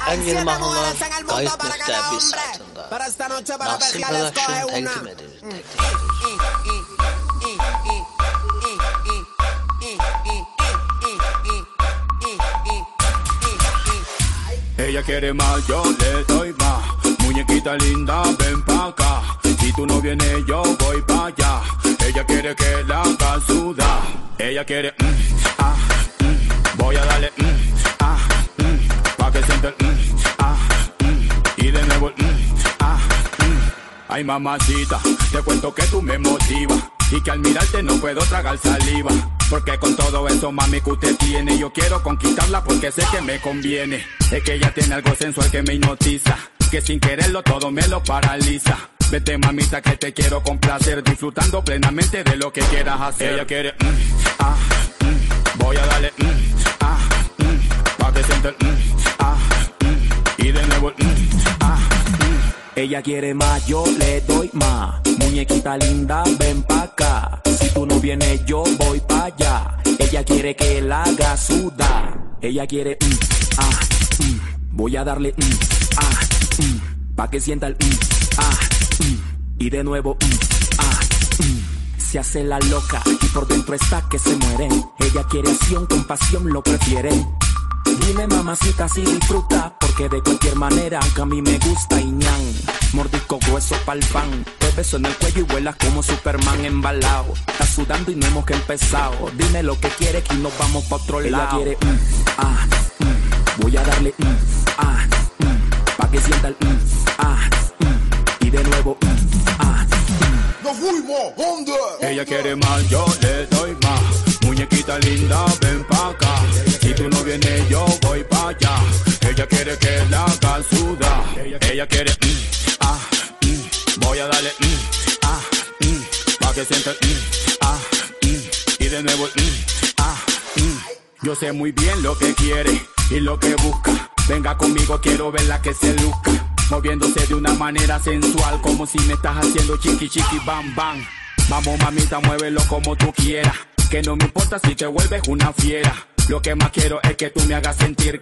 En yeni mahnılar gayet müstəbi saytında Nasıl Production təqdim edir. Ella quiere más, yo le doy más. Muñequita linda, ven pa' acá. Si tú no vienes, yo voy pa' allá. Ella quiere que la haga sudar. Ella quiere, voy a darle, pa' que sienta el, y de nuevo el, Ay, mamacita, te cuento que tú me motivas y que al mirarte no puedo tragar saliva. Porque con todo eso, mami, que usted tiene, yo quiero conquistarla porque sé que me conviene. Es que ella tiene algo sensual que me hipnotiza, que sin quererlo todo me lo paraliza. Vete, mamita, que te quiero complacer, disfrutando plenamente de lo que quieras hacer. Ella quiere, voy a darle, pa' que sienta el, y de nuevo el, Ella quiere más, yo le doy más. Muñequita linda, ven pa' acá. Si tú no vienes, yo voy pa' allá. Ella quiere que la haga sudar. Ella quiere, voy a darle, pa' que sienta el, y de nuevo, Se hace la loca y por dentro está que se muere. Ella quiere acción, con pasión lo prefiere. Dime, mamacita, si disfruta, porque de cualquier manera que a mí me gusta. Y ñan, mordisco grueso pa'l pan. Te beso en el cuello y vuelas como Superman embalado. Estás sudando y no hemos que empezado. Dime lo que quieres que nos vamos pa' otro lado. Ella quiere, voy a darle, pa' que sienta el, y de nuevo, ¡Nos fuimos! ¿Dónde? Ella quiere más, yo le doy más. Muñequita linda, ven pa' acá. Si tú no vienes, yo voy pa' allá. Ella quiere que la haga sudar. Ella quiere, voy a darle, pa' que sienta el, y de nuevo el, Yo sé muy bien lo que quiere y lo que busca. Venga conmigo, quiero verla que se luzca, moviéndose de una manera sensual, como si me estás haciendo chiqui chiqui bam bam. Vamos, mamita, muévelo como tú quieras, que no me importa si te vuelves una fiera. Lo que más quiero es que tú me hagas sentir